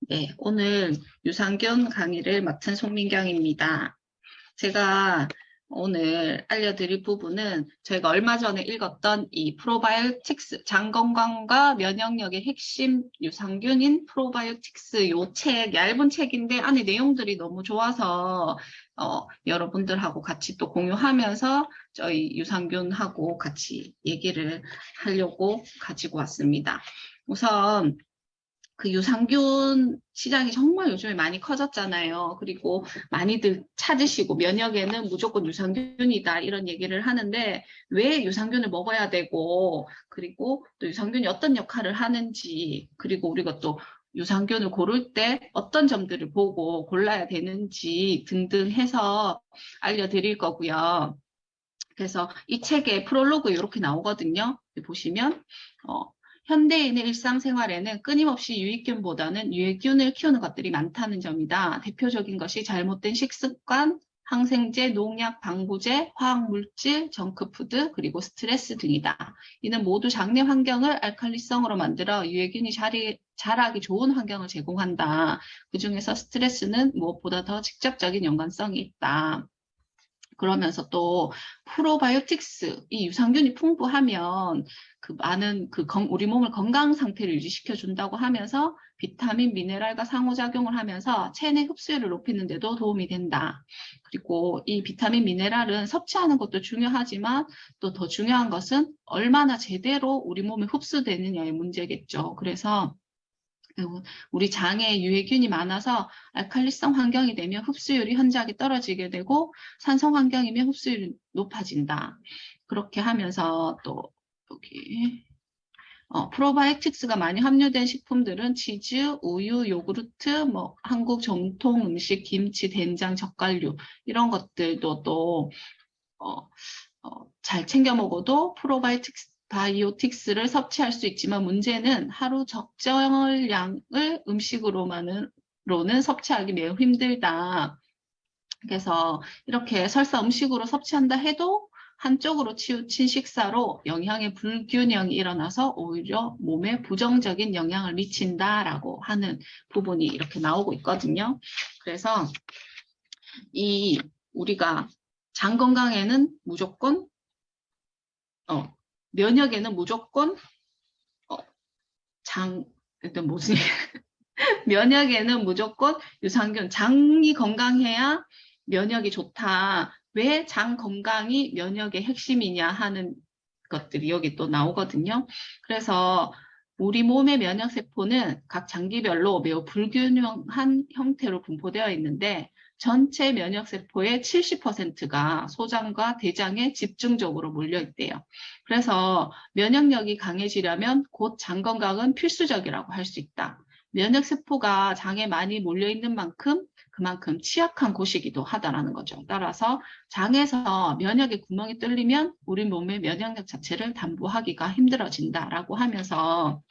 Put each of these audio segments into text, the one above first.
네, 오늘 유산균 강의를 맡은 송민경입니다. 제가 오늘 알려드릴 부분은 저희가 얼마 전에 읽었던 이 프로바이오틱스, 장 건강과 면역력의 핵심 유산균인 프로바이오틱스 요 책, 얇은 책인데 안에 내용들이 너무 좋아서 여러분들하고 같이 또 공유하면서 저희 유산균하고 같이 얘기를 하려고 가지고 왔습니다. 우선 그 유산균 시장이 정말 요즘에 많이 커졌잖아요. 그리고 많이들 찾으시고 면역에는 무조건 유산균이다 이런 얘기를 하는데 왜 유산균을 먹어야 되고 그리고 또 유산균이 어떤 역할을 하는지 그리고 우리가 또 유산균을 고를 때 어떤 점들을 보고 골라야 되는지 등등 해서 알려드릴 거고요. 그래서 이 책에 프롤로그 이렇게 나오거든요. 보시면 현대인의 일상생활에는 끊임없이 유익균보다는 유해균을 키우는 것들이 많다는 점이다. 대표적인 것이 잘못된 식습관, 항생제, 농약, 방부제, 화학물질, 정크푸드, 그리고 스트레스 등이다. 이는 모두 장내 환경을 알칼리성으로 만들어 유해균이 자라기 좋은 환경을 제공한다. 그중에서 스트레스는 무엇보다 더 직접적인 연관성이 있다. 그러면서 또 프로바이오틱스, 이 유산균이 풍부하면 그 많은 우리 몸을 건강 상태를 유지시켜 준다고 하면서 비타민, 미네랄과 상호작용을 하면서 체내 흡수율을 높이는 데도 도움이 된다. 그리고 이 비타민, 미네랄은 섭취하는 것도 중요하지만 또 더 중요한 것은 얼마나 제대로 우리 몸에 흡수되느냐의 문제겠죠. 그래서 우리 장에 유해균이 많아서 알칼리성 환경이 되면 흡수율이 현저하게 떨어지게 되고 산성 환경이면 흡수율이 높아진다. 그렇게 하면서 또 여기 프로바이오틱스가 많이 함유된 식품들은 치즈, 우유, 요구르트, 뭐 한국 정통 음식, 김치, 된장, 젓갈류 이런 것들도 또 잘 챙겨 먹어도 프로바이오틱스를 섭취할 수 있지만 문제는 하루 적정량을 음식으로는 섭취하기 매우 힘들다. 그래서 이렇게 설사 음식으로 섭취한다 해도 한쪽으로 치우친 식사로 영양의 불균형이 일어나서 오히려 몸에 부정적인 영향을 미친다라고 하는 부분이 이렇게 나오고 있거든요. 그래서 우리가 장 건강에는 무조건 면역에는 무조건 어, 일단 무슨 면역에는 무조건 유산균, 장이 건강해야 면역이 좋다. 왜 장 건강이 면역의 핵심이냐 하는 것들이 여기 또 나오거든요. 그래서 우리 몸의 면역세포는 각 장기별로 매우 불균형한 형태로 분포되어 있는데 전체 면역세포의 70%가 소장과 대장에 집중적으로 몰려 있대요. 그래서 면역력이 강해지려면 곧 장 건강은 필수적이라고 할 수 있다. 면역세포가 장에 많이 몰려있는 만큼 그만큼 취약한 곳이기도 하다라는 거죠. 따라서 장에서 면역의 구멍이 뚫리면 우리 몸의 면역력 자체를 담보하기가 힘들어진다라고 하면서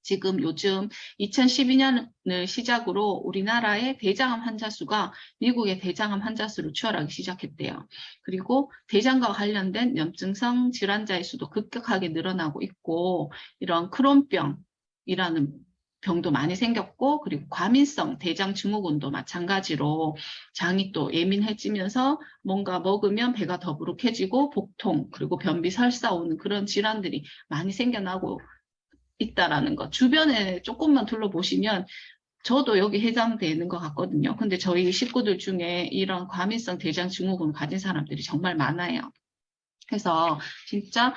지금 요즘 2012년을 시작으로 우리나라의 대장암 환자 수가 미국의 대장암 환자 수를 추월하기 시작했대요. 그리고 대장과 관련된 염증성 질환자의 수도 급격하게 늘어나고 있고 이런 크론병이라는 병도 많이 생겼고 그리고 과민성 대장 증후군도 마찬가지로 장이 또 예민해지면서 뭔가 먹으면 배가 더부룩해지고 복통 그리고 변비 설사 오는 그런 질환들이 많이 생겨나고 있다라는 것. 주변에 조금만 둘러보시면 저도 여기 해당되는 것 같거든요. 근데 저희 식구들 중에 이런 과민성 대장 증후군 가진 사람들이 정말 많아요. 그래서 진짜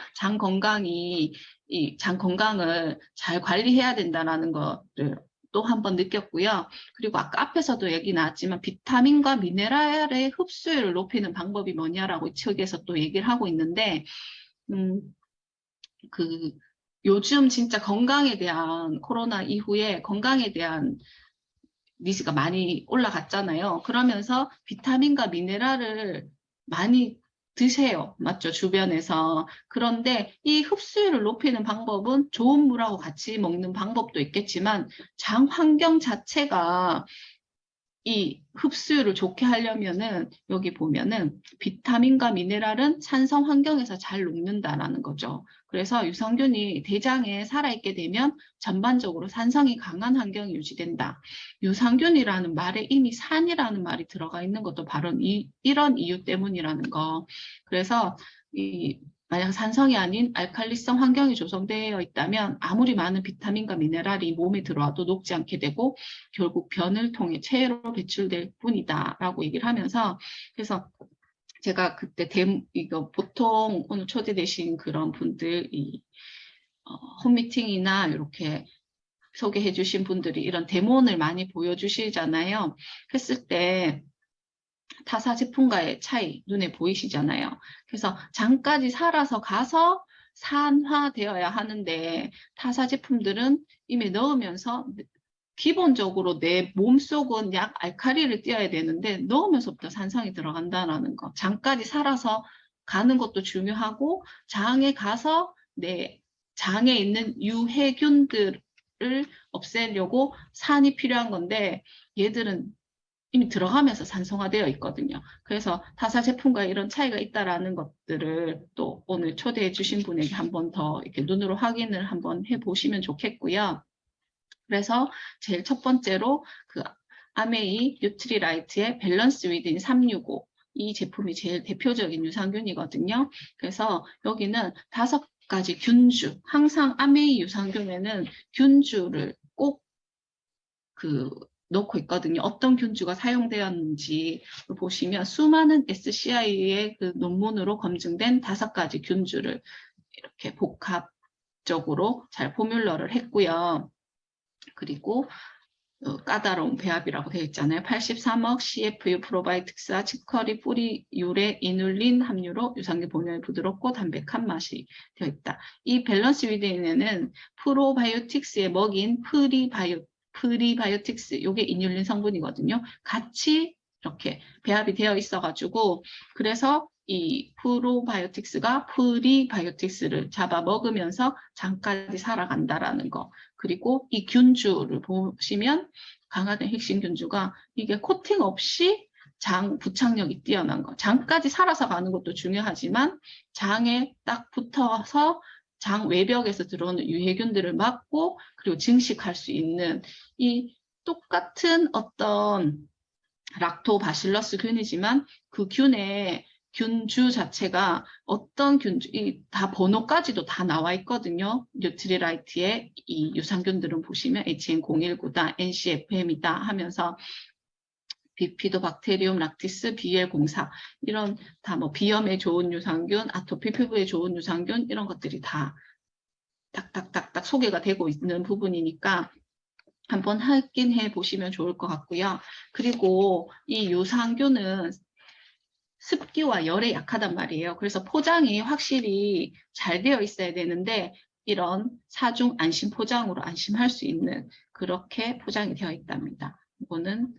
이 장 건강을 잘 관리해야 된다는 것을 또 한 번 느꼈고요. 그리고 아까 앞에서도 얘기 나왔지만 비타민과 미네랄의 흡수율을 높이는 방법이 뭐냐라고 이 책에서 또 얘기를 하고 있는데, 음, 그 요즘 진짜 건강에 대한 코로나 이후에 건강에 대한 니즈가 많이 올라갔잖아요. 그러면서 비타민과 미네랄을 많이 드세요. 맞죠? 주변에서. 그런데 이 흡수율을 높이는 방법은 좋은 물하고 같이 먹는 방법도 있겠지만 장 환경 자체가 이 흡수율을 좋게 하려면은 여기 보면은 비타민과 미네랄은 산성 환경에서 잘 녹는다라는 거죠. 그래서 유산균이 대장에 살아있게 되면 전반적으로 산성이 강한 환경이 유지된다. 유산균이라는 말에 이미 산이라는 말이 들어가 있는 것도 바로 이런 이유 때문이라는 거. 그래서 만약 산성이 아닌 알칼리성 환경이 조성되어 있다면 아무리 많은 비타민과 미네랄이 몸에 들어와도 녹지 않게 되고 결국 변을 통해 체외로 배출될 뿐이다 라고 얘기를 하면서, 그래서 제가 그때 이거 보통 오늘 초대되신 그런 분들 홈미팅이나 이렇게 소개해 주신 분들이 이런 데모를 많이 보여주시잖아요. 했을 때 타사 제품과의 차이 눈에 보이시잖아요. 그래서 장까지 살아서 가서 산화되어야 하는데 타사 제품들은 이미 넣으면서 기본적으로 내 몸속은 약 알칼리를 띄어야 되는데 넣으면서부터 산성이 들어간다는 거. 장까지 살아서 가는 것도 중요하고 장에 가서 내 장에 있는 유해균들을 없애려고 산이 필요한 건데 얘들은 이미 들어가면서 산성화되어 있거든요. 그래서 타사 제품과 이런 차이가 있다라는 것들을 또 오늘 초대해 주신 분에게 한 번 더 이렇게 눈으로 확인을 한번 해보시면 좋겠고요. 그래서 제일 첫 번째로 그 아메이 뉴트리라이트의 밸런스 위드인 365 이 제품이 제일 대표적인 유산균이거든요. 그래서 여기는 5가지 균주, 항상 아메이 유산균에는 균주를 꼭 넣고 있거든요. 어떤 균주가 사용되었는지 보시면 수많은 SCI의 그 논문으로 검증된 5가지 균주를 이렇게 복합적으로 잘 포뮬러를 했고요. 그리고 까다로운 배합이라고 되어 있잖아요. 83억 CFU 프로바이오틱스와 치커리 뿌리 유래 이눌린 함유로 유산균 본연의 부드럽고 담백한 맛이 되어 있다. 이 밸런스 위드인에는 프로바이오틱스의 먹인 프리바이오틱스, 요게 이눌린 성분이거든요. 같이 이렇게 배합이 되어 있어가지고 그래서 이 프로바이오틱스가 프리바이오틱스를 잡아 먹으면서 장까지 살아간다라는 거. 그리고 이 균주를 보시면 강화된 핵심 균주가 이게 코팅 없이 장 부착력이 뛰어난 거. 장까지 살아서 가는 것도 중요하지만 장에 딱 붙어서 장 외벽에서 들어오는 유해균들을 막고 그리고 증식할 수 있는 이 똑같은 어떤 락토바실러스 균이지만 그 균의 균주 자체가 어떤 균주, 다 번호까지도 다 나와 있거든요. 뉴트리라이트의 이 유산균들은 보시면 HN019다, NCFM이다 하면서 비피도박테리움 락티스 BL04 이런 다 뭐 비염에 좋은 유산균, 아토피 피부에 좋은 유산균 이런 것들이 다 딱딱딱딱 소개가 되고 있는 부분이니까 한번 확인해 보시면 좋을 것 같고요. 그리고 이 유산균은 습기와 열에 약하단 말이에요. 그래서 포장이 확실히 잘 되어 있어야 되는데 이런 사중 안심 포장으로 안심할 수 있는 그렇게 포장이 되어 있답니다. 이거는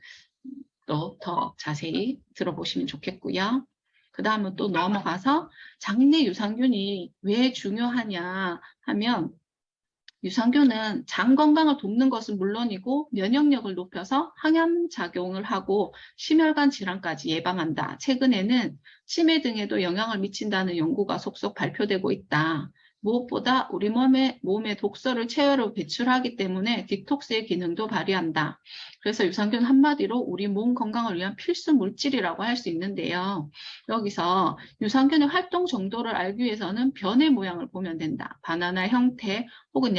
또 더 자세히 들어보시면 좋겠고요. 그 다음은 또 넘어가서 장내 유산균이 왜 중요하냐 하면 유산균은 장 건강을 돕는 것은 물론이고 면역력을 높여서 항염작용을 하고 심혈관 질환까지 예방한다. 최근에는 치매 등에도 영향을 미친다는 연구가 속속 발표되고 있다. 무엇보다 우리 몸의 독소를 체외로 배출하기 때문에 디톡스의 기능도 발휘한다. 그래서 유산균 한마디로 우리 몸 건강을 위한 필수 물질이라고 할 수 있는데요. 여기서 유산균의 활동 정도를 알기 위해서는 변의 모양을 보면 된다. 바나나 형태 혹은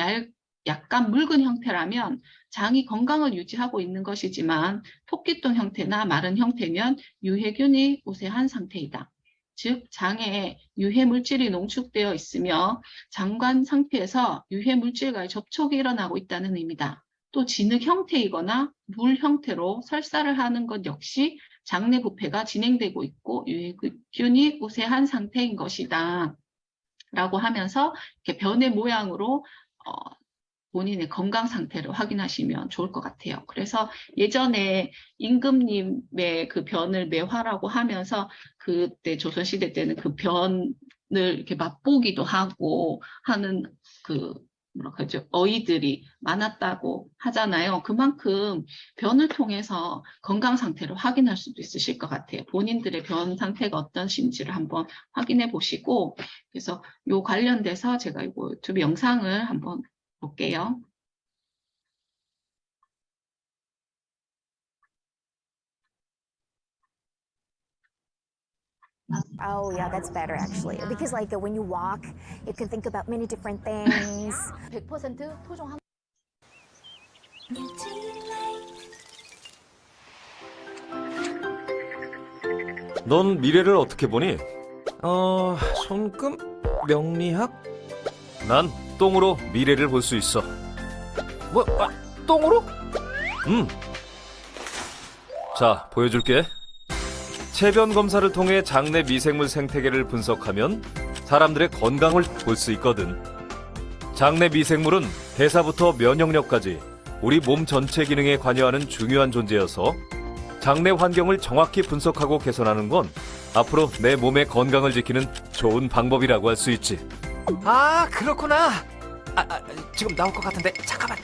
약간 묽은 형태라면 장이 건강을 유지하고 있는 것이지만 토끼똥 형태나 마른 형태면 유해균이 우세한 상태이다. 즉 장에 유해 물질이 농축되어 있으며 장관 상태에서 유해 물질과의 접촉이 일어나고 있다는 의미다. 또 진흙 형태이거나 물 형태로 설사를 하는 것 역시 장내 부패가 진행되고 있고 유해균이 우세한 상태인 것이다. 라고 하면서 이렇게 변의 모양으로 본인의 건강 상태를 확인하시면 좋을 것 같아요. 그래서 예전에 임금님의 그 변을 매화라고 하면서 그때 조선시대 때는 그 변을 이렇게 맛보기도 하고 하는 그 뭐랄까 죠 어이들이 많았다고 하잖아요. 그만큼 변을 통해서 건강 상태를 확인할 수도 있으실 것 같아요. 본인들의 변 상태가 어떠신지를 한번 확인해 보시고, 그래서 요 관련돼서 제가 이거 유튜브 영상을 한번 볼게요. Oh, yeah, that's better actually. Because like when you walk, you can think about many different things. 100% 토종 한 넌 미래를 어떻게 보니? 손금? 명리학? 난 똥으로 미래를 볼 수 있어. 뭐, 똥으로? 자, 보여줄게. 체변 검사를 통해 장내 미생물 생태계를 분석하면 사람들의 건강을 볼 수 있거든. 장내 미생물은 대사부터 면역력까지 우리 몸 전체 기능에 관여하는 중요한 존재여서 장내 환경을 정확히 분석하고 개선하는 건 앞으로 내 몸의 건강을 지키는 좋은 방법이라고 할 수 있지. 아, 그렇구나. 지금 나올 것 같은데 잠깐만.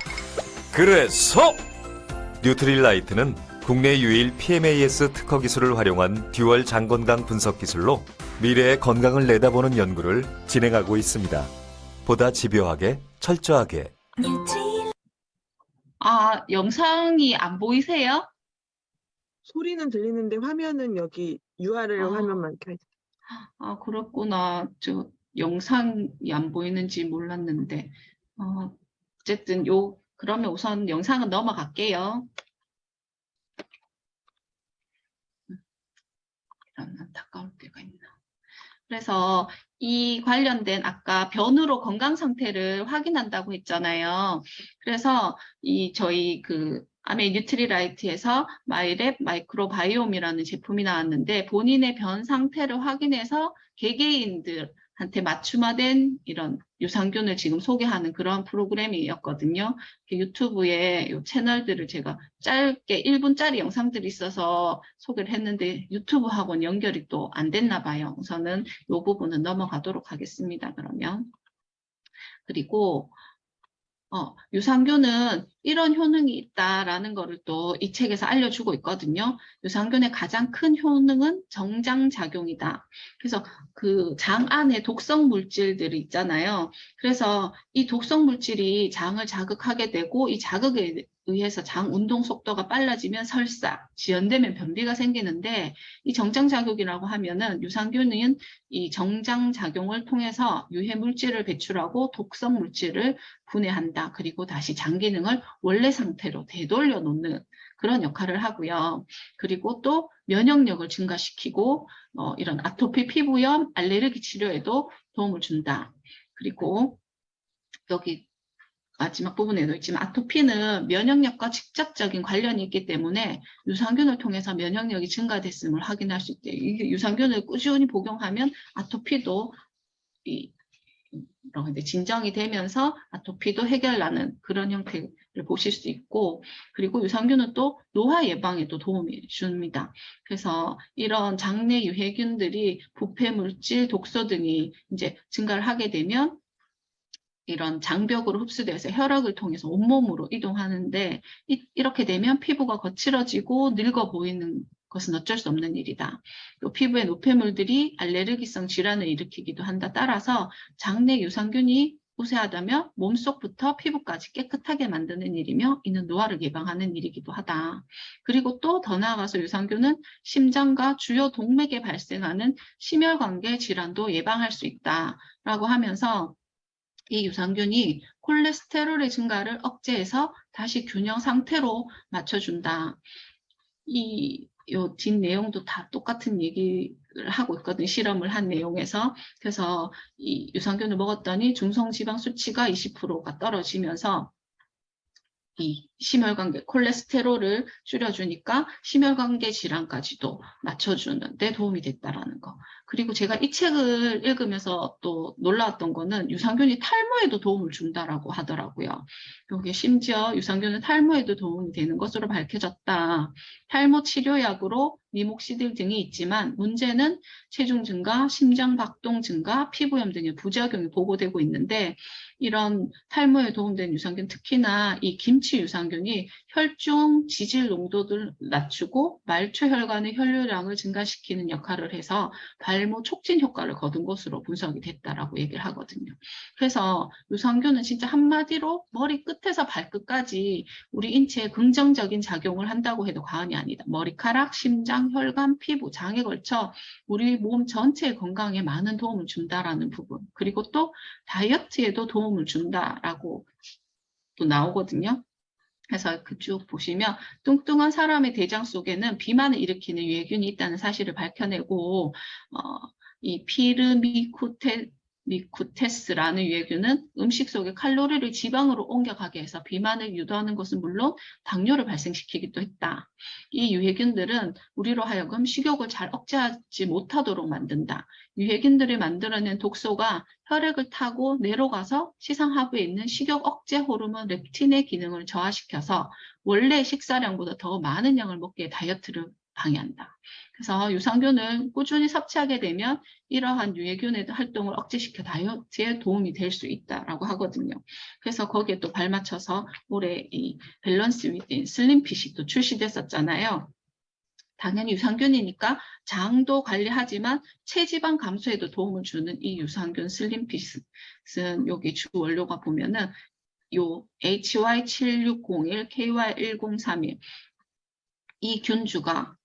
그래서 뉴트릴라이트는 국내 유일 PMAS 특허 기술을 활용한 듀얼 장건강 분석 기술로 미래의 건강을 내다보는 연구를 진행하고 있습니다. 보다 집요하게, 철저하게. 아, 영상이 안 보이세요? 소리는 들리는데 화면은 여기 URL 아. 화면만 켜있어요. 아, 그렇구나. 저 영상이 안 보이는지 몰랐는데. 어쨌든 그러면 우선 영상은 넘어갈게요. 이런 안타까울 때가 있나. 그래서 이 관련된 아까 변으로 건강 상태를 확인한다고 했잖아요. 그래서 저희 아메 뉴트리라이트에서 마이랩 마이크로바이옴이라는 제품이 나왔는데, 본인의 변 상태를 확인해서 개개인들한테 맞춤화된 이런 유산균을 지금 소개하는 그런 프로그램이었거든요. 유튜브에 이 채널들을 제가 짧게 1분짜리 영상들이 있어서 소개를 했는데 유튜브하고는 연결이 또 안 됐나 봐요. 우선은 이 부분은 넘어가도록 하겠습니다. 그러면. 그리고 유산균은 이런 효능이 있다라는 거를 또 이 책에서 알려주고 있거든요. 유산균의 가장 큰 효능은 정장작용이다. 그래서 그 장 안에 독성 물질들이 있잖아요. 그래서 이 독성 물질이 장을 자극하게 되고, 이 자극에 의해서 장 운동 속도가 빨라지면 설사, 지연되면 변비가 생기는데, 이 정장작용이라고 하면은 유산균은 이 정장작용을 통해서 유해 물질을 배출하고 독성 물질을 분해한다. 그리고 다시 장 기능을 원래 상태로 되돌려 놓는 그런 역할을 하고요. 그리고 또 면역력을 증가시키고 이런 아토피 피부염, 알레르기 치료에도 도움을 준다. 그리고 여기 마지막 부분에도 있지만 아토피는 면역력과 직접적인 관련이 있기 때문에 유산균을 통해서 면역력이 증가됐음을 확인할 수 있대요. 이 유산균을 꾸준히 복용하면 아토피도 진정이 되면서 아토피도 해결나는 그런 형태를 보실 수 있고, 그리고 유산균은 또 노화 예방에도 도움이 줍니다. 그래서 이런 장내 유해균들이 부패 물질, 독소 등이 이제 증가를 하게 되면 이런 장벽으로 흡수돼서 혈액을 통해서 온몸으로 이동하는데, 이렇게 되면 피부가 거칠어지고 늙어 보이는 것은 어쩔 수 없는 일이다. 또 피부의 노폐물들이 알레르기성 질환을 일으키기도 한다. 따라서 장내 유산균이 우세하다면 몸속부터 피부까지 깨끗하게 만드는 일이며, 이는 노화를 예방하는 일이기도 하다. 그리고 또 더 나아가서 유산균은 심장과 주요 동맥에 발생하는 심혈관계 질환도 예방할 수 있다라고 하면서, 이 유산균이 콜레스테롤의 증가를 억제해서 다시 균형 상태로 맞춰준다. 요 뒷 내용도 다 똑같은 얘기를 하고 있거든요. 실험을 한 내용에서. 그래서 이 유산균을 먹었더니 중성지방 수치가 20%가 떨어지면서 이 심혈관계 콜레스테롤을 줄여주니까 심혈관계 질환까지도 맞춰주는 데 도움이 됐다라는 거. 그리고 제가 이 책을 읽으면서 또 놀라웠던 거는 유산균이 탈모에도 도움을 준다라고 하더라고요. 여기 심지어 유산균은 탈모에도 도움이 되는 것으로 밝혀졌다. 탈모 치료약으로 미목시딜 등이 있지만 문제는 체중 증가, 심장 박동 증가, 피부염 등의 부작용이 보고되고 있는데 이런 탈모에 도움되는 유산균, 특히나 이 김치 유산균이 혈중 지질 농도를 낮추고 말초 혈관의 혈류량을 증가시키는 역할을 해서 발모 촉진 효과를 거둔 것으로 분석이 됐다라고 얘기를 하거든요. 그래서 유산균은 진짜 한마디로 머리 끝에서 발끝까지 우리 인체에 긍정적인 작용을 한다고 해도 과언이 아니다. 머리카락, 심장, 혈관, 피부, 장에 걸쳐 우리 몸 전체의 건강에 많은 도움을 준다라는 부분, 그리고 또 다이어트에도 도움을 준다라고 또 나오거든요. 그래서 쭉 보시면 뚱뚱한 사람의 대장 속에는 비만을 일으키는 유해균이 있다는 사실을 밝혀내고 이 피르미쿠테스라는 유해균은 음식 속에 칼로리를 지방으로 옮겨가게 해서 비만을 유도하는 것은 물론 당뇨를 발생시키기도 했다. 이 유해균들은 우리로 하여금 식욕을 잘 억제하지 못하도록 만든다. 유해균들이 만들어낸 독소가 혈액을 타고 뇌로 가서 시상하부에 있는 식욕 억제 호르몬 렙틴의 기능을 저하시켜서 원래 식사량보다 더 많은 양을 먹게 다이어트를 방해한다. 그래서 유산균을 꾸준히 섭취하게 되면 이러한 유해균의 활동을 억제시켜 다이어트에 도움이 될 수 있다라고 하거든요. 그래서 거기에 또 발맞춰서 올해 이 밸런스 위딘 슬림핏이 또 출시됐었잖아요. 당연히 유산균이니까 장도 관리하지만 체지방 감소에도 도움을 주는 이 유산균 슬림핏은 여기 주 원료가 보면은 요 HY7601, KY1031 이 균주가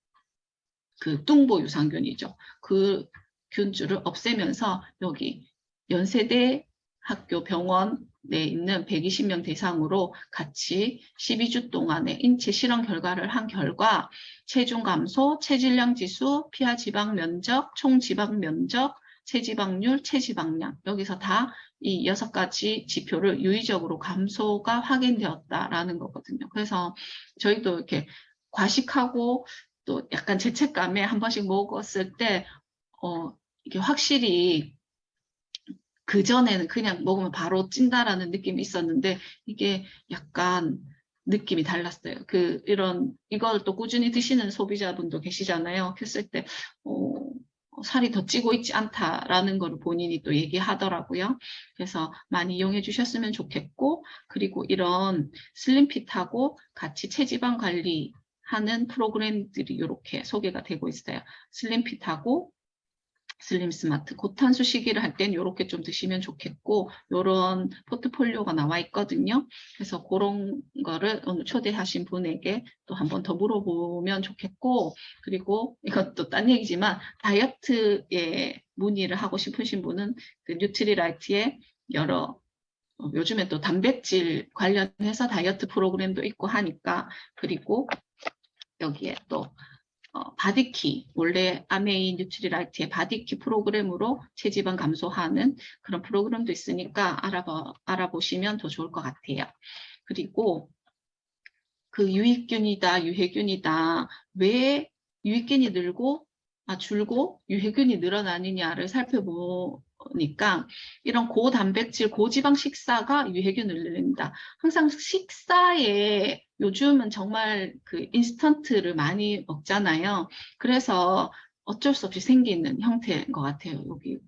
그 뚱보 유산균이죠. 그 균주를 없애면서 여기 연세대 학교 병원에 있는 120명 대상으로 같이 12주 동안의 인체 실험 결과를 한 결과 체중 감소, 체질량 지수, 피하 지방 면적, 총 지방 면적, 체지방률, 체지방량 여기서 다 이 6가지 지표를 유의적으로 감소가 확인되었다라는 거거든요. 그래서 저희도 이렇게 과식하고 또 약간 죄책감에 한 번씩 먹었을 때 이게 확실히 그전에는 그냥 먹으면 바로 찐다라는 느낌이 있었는데 이게 약간 느낌이 달랐어요. 이걸 또 꾸준히 드시는 소비자분도 계시잖아요. 했을 때 살이 더 찌고 있지 않다라는 걸 본인이 또 얘기하더라고요. 그래서 많이 이용해 주셨으면 좋겠고, 그리고 이런 슬림핏하고 같이 체지방 관리하는 프로그램들이 이렇게 소개가 되고 있어요. 슬림핏하고 슬림스마트, 고탄수 시기를 할 땐 이렇게 좀 드시면 좋겠고 이런 포트폴리오가 나와 있거든요. 그래서 그런 거를 오늘 초대하신 분에게 또 한 번 더 물어보면 좋겠고, 그리고 이것도 딴 얘기지만 다이어트에 문의를 하고 싶으신 분은 그 뉴트리라이트에 여러 요즘에 또 단백질 관련해서 다이어트 프로그램도 있고 하니까, 그리고 여기에 또 바디키, 원래 아메이 뉴트리라이트의 바디키 프로그램으로 체지방 감소하는 그런 프로그램도 있으니까 알아보시면 더 좋을 것 같아요. 그리고 그 유익균이다, 유해균이다, 왜 유익균이 줄고 유해균이 늘어나느냐를 살펴보니까 이런 고단백질, 고지방 식사가 유해균을 늘린다. 항상 식사에 요즘은 정말 그 인스턴트를 많이 먹잖아요. 그래서 어쩔 수 없이 생기는 형태인 것 같아요. 여기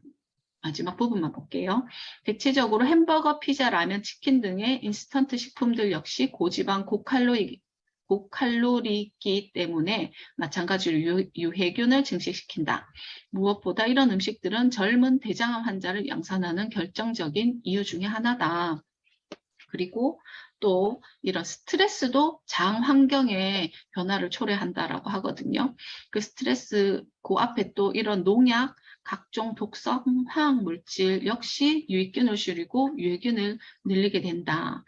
마지막 부분만 볼게요. 대체적으로 햄버거, 피자, 라면, 치킨 등의 인스턴트 식품들 역시 고지방, 고칼로리이기 때문에 마찬가지로 유해균을 증식시킨다. 무엇보다 이런 음식들은 젊은 대장암 환자를 양산하는 결정적인 이유 중에 하나다. 그리고 또 이런 스트레스도 장 환경의 변화를 초래한다라고 하거든요. 그 스트레스, 그 앞에 또 이런 농약, 각종 독성, 화학 물질 역시 유익균을 줄이고 유해균을 늘리게 된다.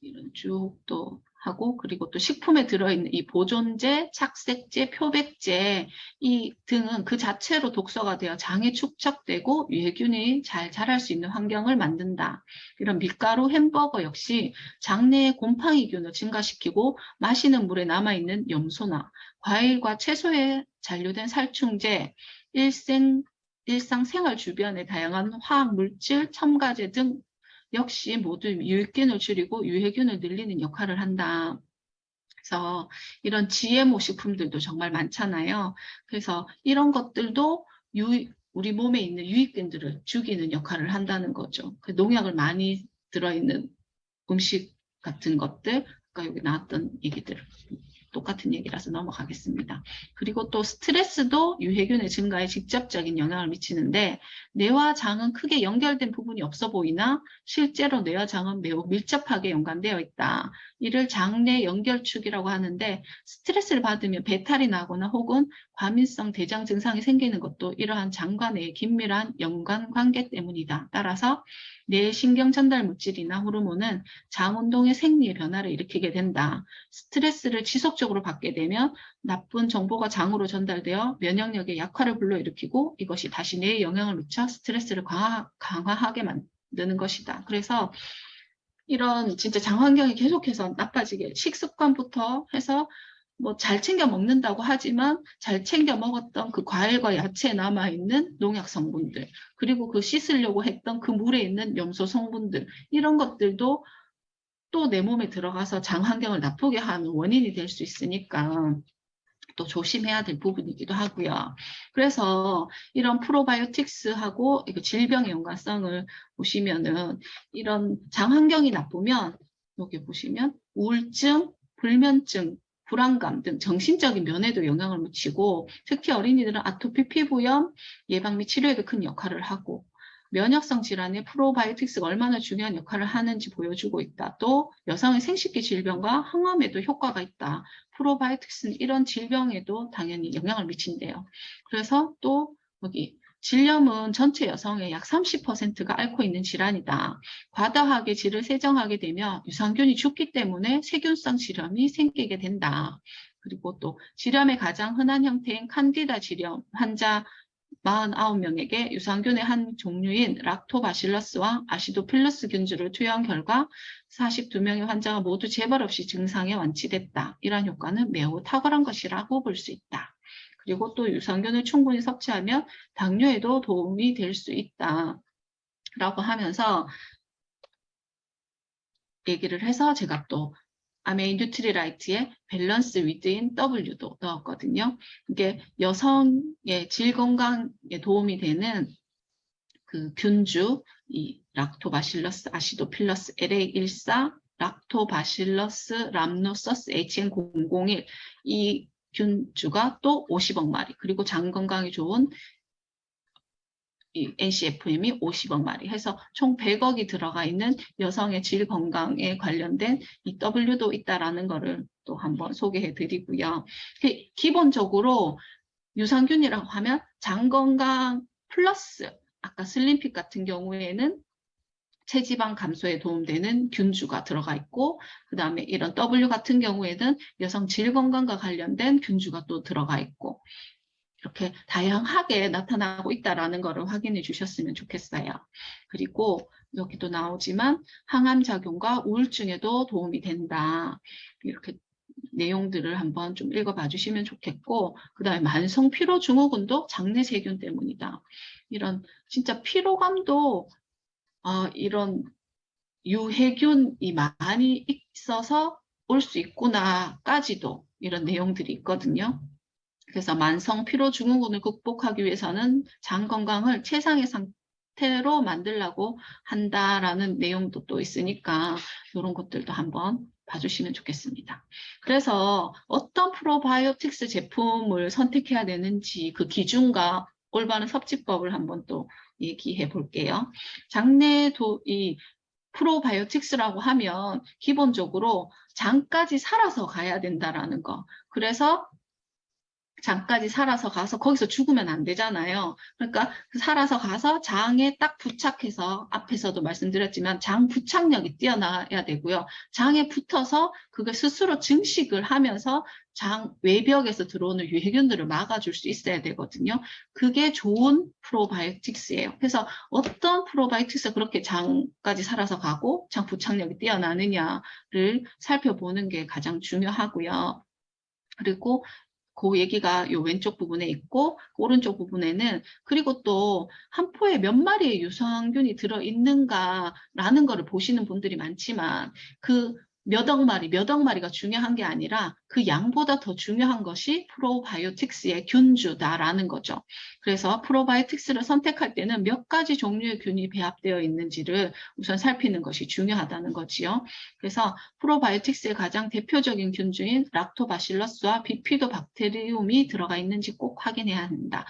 이런 쭉 또 하고, 그리고 또 식품에 들어있는 이 보존제, 착색제, 표백제 이 등은 그 자체로 독소가 되어 장에 축적되고 유해균이 잘 자랄 수 있는 환경을 만든다. 이런 밀가루, 햄버거 역시 장내의 곰팡이균을 증가시키고 마시는 물에 남아있는 염소나 과일과 채소에 잔류된 살충제, 일상생활 주변의 다양한 화학물질, 첨가제 등 역시 모두 유익균을 줄이고 유해균을 늘리는 역할을 한다. 그래서 이런 GMO 식품들도 정말 많잖아요. 그래서 이런 것들도 우리 몸에 있는 유익균들을 죽이는 역할을 한다는 거죠. 그 농약을 많이 들어있는 음식 같은 것들, 아까 여기 나왔던 얘기들 똑같은 얘기라서 넘어가겠습니다. 그리고 또 스트레스도 유해균의 증가에 직접적인 영향을 미치는데 뇌와 장은 크게 연결된 부분이 없어 보이나 실제로 뇌와 장은 매우 밀접하게 연관되어 있다. 이를 장내 연결축이라고 하는데 스트레스를 받으면 배탈이 나거나 혹은 과민성 대장 증상이 생기는 것도 이러한 장과 뇌의 긴밀한 연관관계 때문이다. 따라서 뇌의 신경 전달 물질이나 호르몬은 장 운동의 생리의 변화를 일으키게 된다. 스트레스를 지속적으로 받게 되면 나쁜 정보가 장으로 전달되어 면역력의 약화를 불러일으키고 이것이 다시 뇌에 영향을 미쳐 스트레스를 강화하게 만드는 것이다. 그래서 이런 진짜 장 환경이 계속해서 나빠지게 식습관부터 해서 뭐 잘 챙겨 먹는다고 하지만 잘 챙겨 먹었던 그 과일과 야채에 남아있는 농약 성분들, 그리고 그 씻으려고 했던 그 물에 있는 염소 성분들, 이런 것들도 또 내 몸에 들어가서 장 환경을 나쁘게 하는 원인이 될 수 있으니까 또 조심해야 될 부분이기도 하고요. 그래서 이런 프로바이오틱스하고 질병의 연관성을 보시면은 이런 장 환경이 나쁘면 여기 보시면 우울증, 불면증, 불안감 등 정신적인 면에도 영향을 미치고 특히 어린이들은 아토피 피부염 예방 및 치료에도 큰 역할을 하고 면역성 질환에 프로바이오틱스가 얼마나 중요한 역할을 하는지 보여주고 있다. 또 여성의 생식기 질병과 항암에도 효과가 있다. 프로바이오틱스는 이런 질병에도 당연히 영향을 미친대요. 그래서 또 여기 질염은 전체 여성의 약 30%가 앓고 있는 질환이다. 과다하게 질을 세정하게 되면 유산균이 죽기 때문에 세균성 질염이 생기게 된다. 그리고 또 질염의 가장 흔한 형태인 칸디다 질염 환자 49명에게 유산균의 한 종류인 락토바실러스와 아시도필러스 균주를 투여한 결과 42명의 환자가 모두 재발 없이 증상이 완치됐다. 이러한 효과는 매우 탁월한 것이라고 볼 수 있다. 그리고 또 유산균을 충분히 섭취하면 당뇨에도 도움이 될 수 있다. 라고 하면서 얘기를 해서 제가 또 아메인 뉴트리라이트의 밸런스 위드인 W도 넣었거든요. 이게 여성의 질 건강에 도움이 되는 그 균주, 이 락토바실러스 아시도필러스 LA14, 락토바실러스 람노서스 HN001 이 균주가 또 50억 마리, 그리고 장 건강에 좋은 이 NCFM이 50억 마리 해서 총 100억이 들어가 있는 여성의 질 건강에 관련된 이 W도 있다라는 거를 또 한번 소개해 드리고요. 기본적으로 유산균이라고 하면 장 건강 플러스 아까 슬림핏 같은 경우에는 체지방 감소에 도움되는 균주가 들어가 있고 그 다음에 이런 W 같은 경우에는 여성 질 건강과 관련된 균주가 또 들어가 있고 이렇게 다양하게 나타나고 있다는 것을 확인해 주셨으면 좋겠어요. 그리고 여기도 나오지만 항암 작용과 우울증에도 도움이 된다. 이렇게 내용들을 한번 좀 읽어봐 주시면 좋겠고 그 다음에 만성 피로 증후군도 장내 세균 때문이다. 이런 진짜 피로감도 이런 유해균이 많이 있어서 올 수 있구나까지도 이런 내용들이 있거든요. 그래서 만성 피로 증후군을 극복하기 위해서는 장 건강을 최상의 상태로 만들려고 한다라는 내용도 또 있으니까 이런 것들도 한번 봐주시면 좋겠습니다. 그래서 어떤 프로바이오틱스 제품을 선택해야 되는지 그 기준과 올바른 섭취법을 한번 또 얘기해 볼게요. 장내 이 프로바이오틱스라고 하면 기본적으로 장까지 살아서 가야 된다라는 거. 그래서 장까지 살아서 가서 거기서 죽으면 안 되잖아요. 그러니까 살아서 가서 장에 딱 부착해서 앞에서도 말씀드렸지만 장 부착력이 뛰어나야 되고요. 장에 붙어서 그게 스스로 증식을 하면서 장 외벽에서 들어오는 유해균들을 막아줄 수 있어야 되거든요. 그게 좋은 프로바이오틱스예요. 그래서 어떤 프로바이오틱스가 그렇게 장까지 살아서 가고 장 부착력이 뛰어나느냐를 살펴보는 게 가장 중요하고요. 그리고 그 얘기가 요 왼쪽 부분에 있고 오른쪽 부분에는 그리고 또 한 포에 몇 마리의 유산균이 들어있는가라는 거를 보시는 분들이 많지만 그 몇 억 마리가 중요한 게 아니라 그 양보다 더 중요한 것이 프로바이오틱스의 균주다라는 거죠. 그래서 프로바이오틱스를 선택할 때는 몇 가지 종류의 균이 배합되어 있는지를 우선 살피는 것이 중요하다는 거지요. 그래서 프로바이오틱스의 가장 대표적인 균주인 락토바실러스와 비피도박테리움이 들어가 있는지 꼭 확인해야 한다.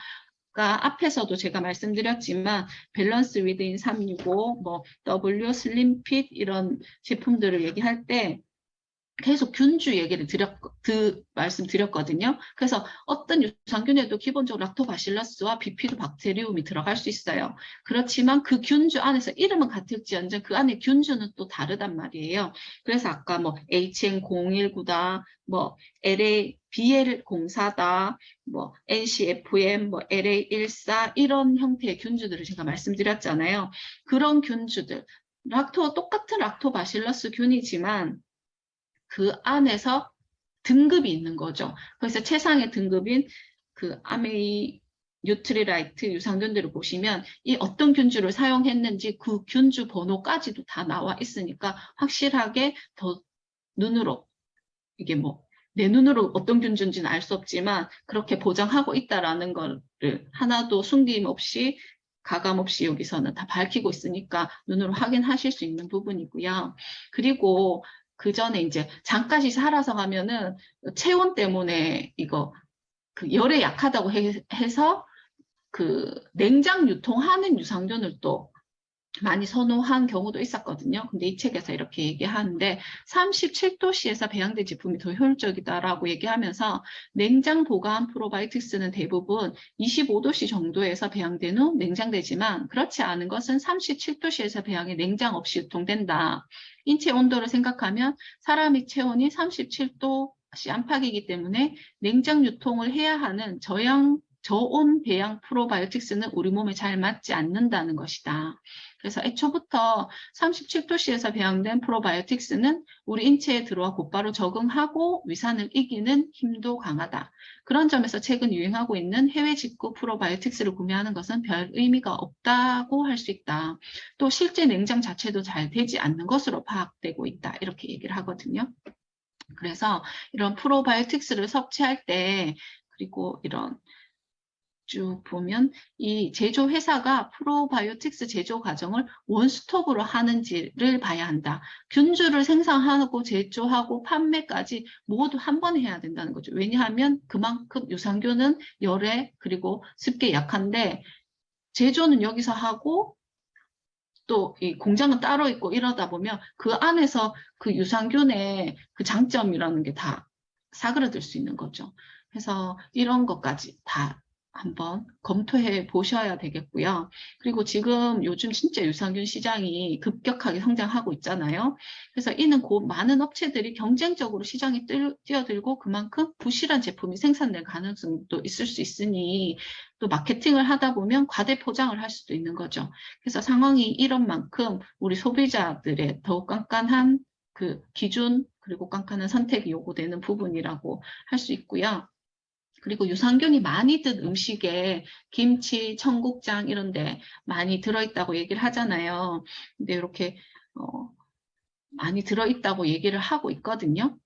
앞에서도 제가 말씀드렸지만 밸런스 위드인 365, 뭐 W, 슬림핏 이런 제품들을 얘기할 때 계속 균주 얘기를 말씀드렸거든요. 그래서 어떤 유산균에도 기본적으로 락토바실러스와 비피도박테리움이 들어갈 수 있어요. 그렇지만 그 균주 안에서 이름은 같을지언정 그 안에 균주는 또 다르단 말이에요. 그래서 아까 뭐 HN019다, 뭐 BL04다, 뭐 NCFM, 뭐 LA14 이런 형태의 균주들을 제가 말씀드렸잖아요. 그런 균주들, 똑같은 락토바실러스 균이지만 그 안에서 등급이 있는 거죠. 그래서 최상의 등급인 그 아메이 뉴트리라이트 유산균들을 보시면 이 어떤 균주를 사용했는지 그 균주 번호까지도 다 나와 있으니까 확실하게 더 눈으로 이게 뭐 내 눈으로 어떤 균주인지는 알 수 없지만 그렇게 보장하고 있다라는 거를 하나도 숨김 없이 가감 없이 여기서는 다 밝히고 있으니까 눈으로 확인하실 수 있는 부분이고요. 그리고 그 전에 이제 잠깐씩 살아서 가면은 체온 때문에 이거 그 열에 약하다고 해서 그 냉장 유통하는 유산균을 또 많이 선호한 경우도 있었거든요. 근데 이 책에서 이렇게 얘기하는데 37도씨에서 배양된 제품이 더 효율적이다라고 얘기하면서 냉장 보관 프로바이오틱스는 대부분 25도씨 정도에서 배양된 후 냉장되지만 그렇지 않은 것은 37도씨에서 배양해 냉장 없이 유통된다. 인체 온도를 생각하면 사람의 체온이 37도씨 안팎이기 때문에 냉장 유통을 해야 하는 저온 배양 프로바이오틱스는 우리 몸에 잘 맞지 않는다는 것이다. 그래서 애초부터 37도씨에서 배양된 프로바이오틱스는 우리 인체에 들어와 곧바로 적응하고 위산을 이기는 힘도 강하다. 그런 점에서 최근 유행하고 있는 해외 직구 프로바이오틱스를 구매하는 것은 별 의미가 없다고 할 수 있다. 또 실제 냉장 자체도 잘 되지 않는 것으로 파악되고 있다. 이렇게 얘기를 하거든요. 그래서 이런 프로바이오틱스를 섭취할 때 그리고 이런 쭉 보면 이 제조 회사가 프로바이오틱스 제조 과정을 원스톱으로 하는지를 봐야 한다. 균주를 생산하고 제조하고 판매까지 모두 한 번에 해야 된다는 거죠. 왜냐하면 그만큼 유산균은 열에 그리고 습기에 약한데 제조는 여기서 하고 또 이 공장은 따로 있고 이러다 보면 그 안에서 그 유산균의 그 장점이라는 게 다 사그러들 수 있는 거죠. 그래서 이런 것까지 다 한번 검토해 보셔야 되겠고요. 그리고 지금 요즘 진짜 유산균 시장이 급격하게 성장하고 있잖아요. 그래서 이는 곧 많은 업체들이 경쟁적으로 시장에 뛰어들고 그만큼 부실한 제품이 생산될 가능성도 있을 수 있으니 또 마케팅을 하다 보면 과대 포장을 할 수도 있는 거죠. 그래서 상황이 이런 만큼 우리 소비자들의 더욱 깐깐한 그 기준 그리고 깐깐한 선택이 요구되는 부분이라고 할 수 있고요. 그리고 유산균이 많이 든 음식에 김치, 청국장 이런 데 많이 들어있다고 얘기를 하잖아요. 근데 이렇게 많이 들어있다고 얘기를 하고 있거든요.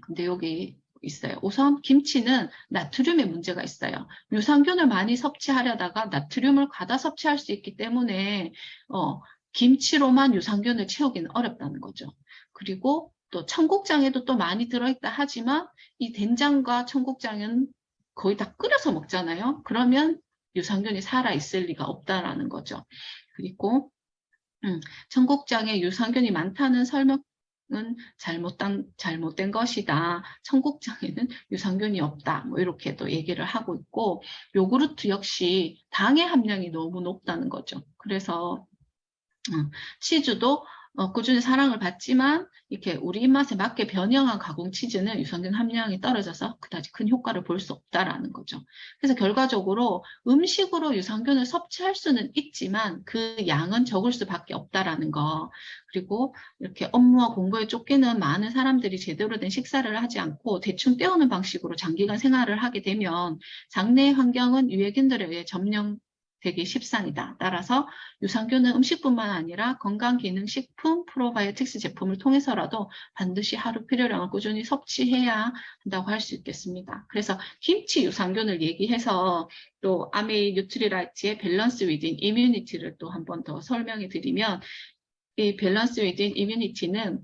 근데 여기 있어요. 우선 김치는 나트륨에 문제가 있어요. 유산균을 많이 섭취하려다가 나트륨을 과다 섭취할 수 있기 때문에 김치로만 유산균을 채우기는 어렵다는 거죠. 그리고 또 청국장에도 또 많이 들어있다 하지만 이 된장과 청국장은 거의 다 끓여서 먹잖아요. 그러면 유산균이 살아있을 리가 없다라는 거죠. 그리고 청국장에 유산균이 많다는 설명은 잘못된 것이다. 청국장에는 유산균이 없다. 뭐 이렇게도 얘기를 하고 있고 요구르트 역시 당의 함량이 너무 높다는 거죠. 그래서 치즈도 꾸준히 사랑을 받지만 이렇게 우리 입맛에 맞게 변형한 가공 치즈는 유산균 함량이 떨어져서 그다지 큰 효과를 볼 수 없다라는 거죠. 그래서 결과적으로 음식으로 유산균을 섭취할 수는 있지만 그 양은 적을 수밖에 없다라는 거. 그리고 이렇게 업무와 공부에 쫓기는 많은 사람들이 제대로 된 식사를 하지 않고 대충 때우는 방식으로 장기간 생활을 하게 되면 장내 환경은 유해균들에 의해 점령 되기 십상이다. 따라서 유산균은 음식뿐만 아니라 건강기능식품, 프로바이오틱스 제품을 통해서라도 반드시 하루 필요량을 꾸준히 섭취해야 한다고 할 수 있겠습니다. 그래서 김치 유산균을 얘기해서 또 아메이 뉴트리라이트의 밸런스 위딘 이뮤니티를 또 한 번 더 설명해 드리면, 이 밸런스 위딘 이뮤니티는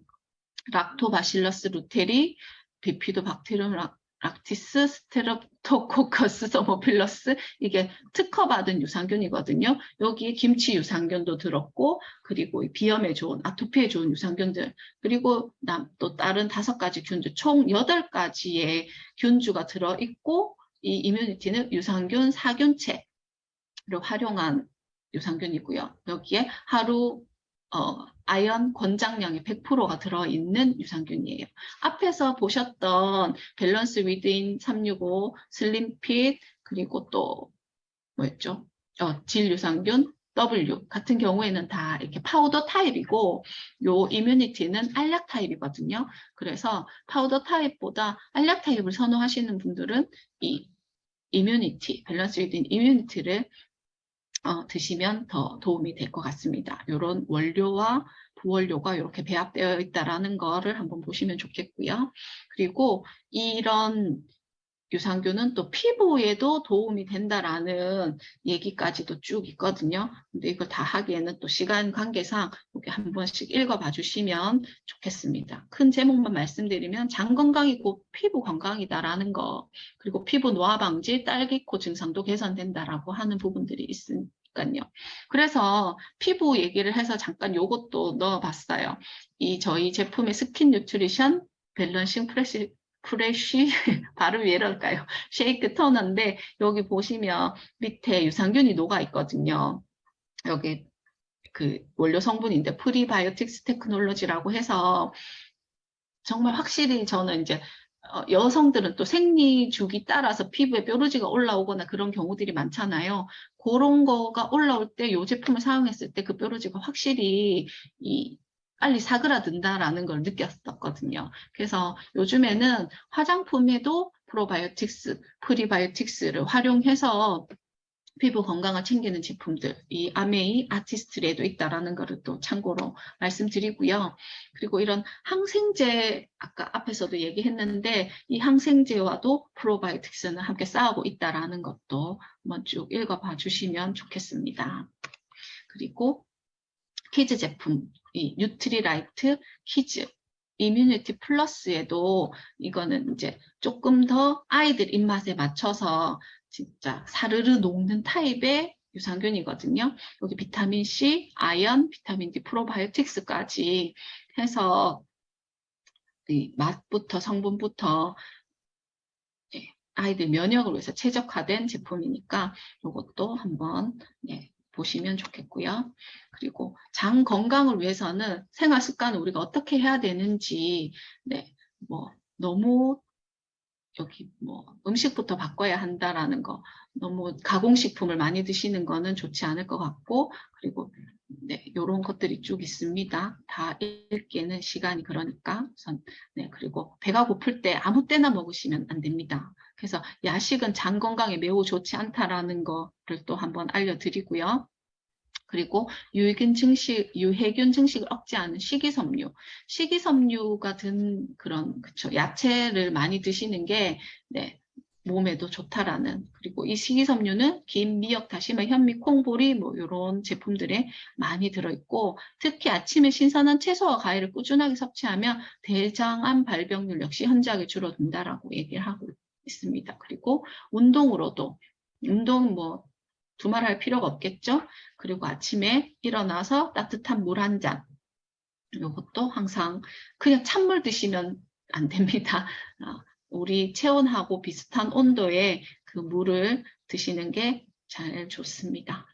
락토바실러스 루테리, 비피도박테리움 락티스, 스테롭토코커스 서모필러스, 이게 특허받은 유산균이거든요. 여기에 김치 유산균도 들었고, 그리고 비염에 좋은, 아토피에 좋은 유산균들, 그리고 또 다른 5가지 균주, 총 8가지의 균주가 들어있고, 이 이뮤니티는 유산균 4균체를 활용한 유산균이고요. 여기에 하루 아연 권장량의 100%가 들어있는 유산균이에요. 앞에서 보셨던 밸런스 위드인 365, 슬림핏, 그리고 또 뭐였죠? 질 유산균 W 같은 경우에는 다 이렇게 파우더 타입이고, 요 이뮤니티는 알약 타입이거든요. 그래서 파우더 타입보다 알약 타입을 선호하시는 분들은 이 이뮤니티, 밸런스 위드인 이뮤니티를 드시면 더 도움이 될 것 같습니다. 이런 원료와 부원료가 이렇게 배합되어 있다는 거를 한번 보시면 좋겠고요. 그리고 이런 유산균은 또 피부에도 도움이 된다라는 얘기까지도 쭉 있거든요. 근데 이걸 다 하기에는 또 시간 관계상 여기 한 번씩 읽어봐 주시면 좋겠습니다. 큰 제목만 말씀드리면 장 건강이 곧 피부 건강이다라는 거, 그리고 피부 노화 방지, 딸기코 증상도 개선된다라고 하는 부분들이 있으니까요. 그래서 피부 얘기를 해서 잠깐 요것도 넣어봤어요. 이 저희 제품의 스킨 뉴트리션 밸런싱 프레쉬 발음이 왜 이럴까요? 쉐이크 토너인데, 여기 보시면 밑에 유산균이 녹아 있거든요. 여기 그 원료 성분인데 프리바이오틱스 테크놀로지라고 해서 정말 확실히 저는 이제 여성들은 또 생리 주기 따라서 피부에 뾰루지가 올라오거나 그런 경우들이 많잖아요. 그런 거가 올라올 때 이 제품을 사용했을 때 그 뾰루지가 확실히 빨리 사그라든다라는 걸 느꼈었거든요. 그래서 요즘에는 화장품에도 프로바이오틱스, 프리바이오틱스를 활용해서 피부 건강을 챙기는 제품들, 이 아메이 아티스트리에도 있다라는 것을 또 참고로 말씀드리고요. 그리고 이런 항생제, 아까 앞에서도 얘기했는데, 이 항생제와도 프로바이오틱스는 함께 싸우고 있다라는 것도 한번 쭉 읽어봐 주시면 좋겠습니다. 그리고 키즈 제품, 이 뉴트리라이트 키즈 이뮤니티 플러스에도 이거는 이제 조금 더 아이들 입맛에 맞춰서 진짜 사르르 녹는 타입의 유산균이거든요. 여기 비타민 C, 아연, 비타민 D, 프로바이오틱스까지 해서 이 맛부터 성분부터 아이들 면역을 위해서 최적화된 제품이니까 이것도 한번 보시면 좋겠고요. 그리고 장 건강을 위해서는 생활 습관을 우리가 어떻게 해야 되는지, 너무 여기 음식부터 바꿔야 한다라는 거, 너무 가공식품을 많이 드시는 거는 좋지 않을 것 같고, 그리고 이런 것들이 쭉 있습니다. 다 읽기에는 시간이 그러니까 그리고 배가 고플 때 아무 때나 먹으시면 안 됩니다. 그래서 야식은 장 건강에 매우 좋지 않다라는 거를 또 한번 알려드리고요. 그리고 유해균 증식을 억제하는 식이섬유, 식이섬유가 든 그런 야채를 많이 드시는 게 몸에도 좋다라는. 그리고 이 식이섬유는 김, 미역, 다시마, 현미, 콩보리 이런 제품들에 많이 들어있고, 특히 아침에 신선한 채소와 과일을 꾸준하게 섭취하면 대장암 발병률 역시 현저하게 줄어든다라고 얘기를 하고 있습니다. 그리고 운동으로도, 두말할 필요가 없겠죠. 그리고 아침에 일어나서 따뜻한 물 한 잔, 이것도 항상 그냥 찬물 드시면 안 됩니다. 우리 체온하고 비슷한 온도의 그 물을 드시는 게 잘 좋습니다.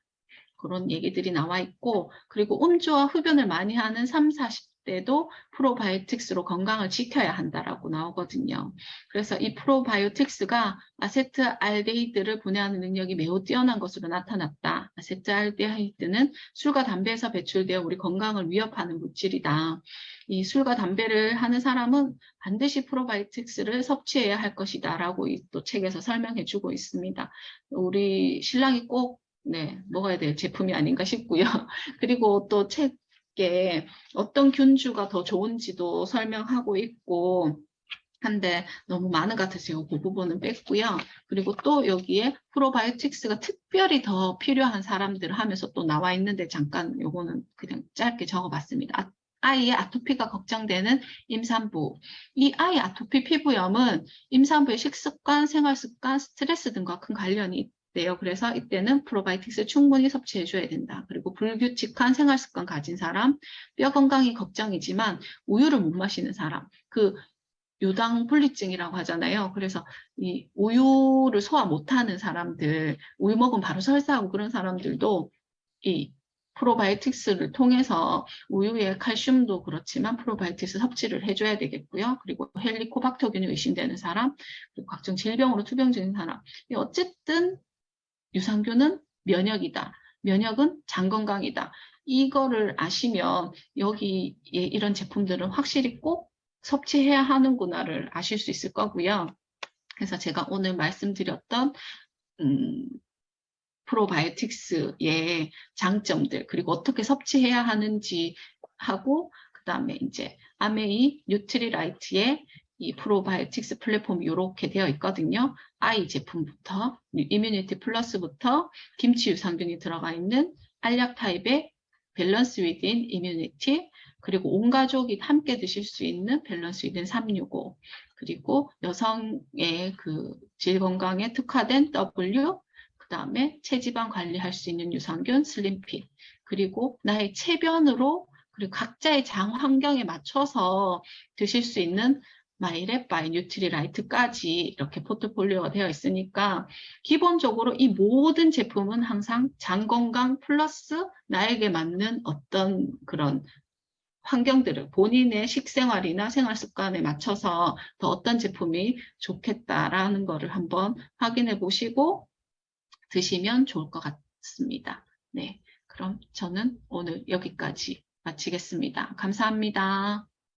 그런 얘기들이 나와 있고, 그리고 음주와 흡연을 많이 하는 30, 40대도 프로바이오틱스로 건강을 지켜야 한다라고 나오거든요. 그래서 이 프로바이오틱스가 아세트알데히드를 분해하는 능력이 매우 뛰어난 것으로 나타났다. 아세트알데히드는 술과 담배에서 배출되어 우리 건강을 위협하는 물질이다. 이 술과 담배를 하는 사람은 반드시 프로바이오틱스를 섭취해야 할 것이다 라고 또 책에서 설명해 주고 있습니다. 우리 신랑이 꼭 네, 먹어야 될 제품이 아닌가 싶고요. 그리고 또 책에 어떤 균주가 더 좋은지도 설명하고 있고 한데 너무 많은 것 같아서 그 부분은 뺐고요. 그리고 또 여기에 프로바이오틱스가 특별히 더 필요한 사람들 하면서 또 나와 있는데 잠깐 요거는 그냥 짧게 적어봤습니다. 아이의 아토피가 걱정되는 임산부. 이 아이 아토피 피부염은 임산부의 식습관, 생활습관, 스트레스 등과 큰 관련이 있대요. 그래서 이때는 프로바이오틱스 충분히 섭취해줘야 된다. 그리고 불규칙한 생활습관 가진 사람, 뼈 건강이 걱정이지만 우유를 못 마시는 사람, 그 유당 분리증이라고 하잖아요. 그래서 이 우유를 소화 못하는 사람들, 우유 먹으면 바로 설사하고 그런 사람들도 이 프로바이오틱스를 통해서 우유의 칼슘도 그렇지만 프로바이오틱스 섭취를 해줘야 되겠고요. 그리고 헬리코박터균이 의심되는 사람, 그리고 각종 질병으로 투병 중인 사람. 어쨌든 유산균은 면역이다. 면역은 장 건강이다. 이거를 아시면 여기에 이런 제품들은 확실히 꼭 섭취해야 하는구나를 아실 수 있을 거고요. 그래서 제가 오늘 말씀드렸던 프로바이오틱스의 장점들, 그리고 어떻게 섭취해야 하는지 하고, 그 다음에 이제 아메이 뉴트리라이트의 이 프로바이오틱스 플랫폼이 이렇게 되어 있거든요. 아이 제품부터, 이뮤니티 플러스부터 김치 유산균이 들어가 있는 알약 타입의 밸런스 위딘 이뮤니티, 그리고 온 가족이 함께 드실 수 있는 밸런스 위딘 365, 그리고 여성의 그 질 건강에 특화된 W, 그 다음에 체지방 관리할 수 있는 유산균 슬림핏, 그리고 나의 체변으로 그리고 각자의 장 환경에 맞춰서 드실 수 있는 마이랩 바이 뉴트리라이트까지 이렇게 포트폴리오가 되어 있으니까 기본적으로 이 모든 제품은 항상 장 건강 플러스 나에게 맞는 어떤 그런 환경들을 본인의 식생활이나 생활 습관에 맞춰서 더 어떤 제품이 좋겠다라는 거를 한번 확인해 보시고 드시면 좋을 것 같습니다. 네, 그럼 저는 오늘 여기까지 마치겠습니다. 감사합니다.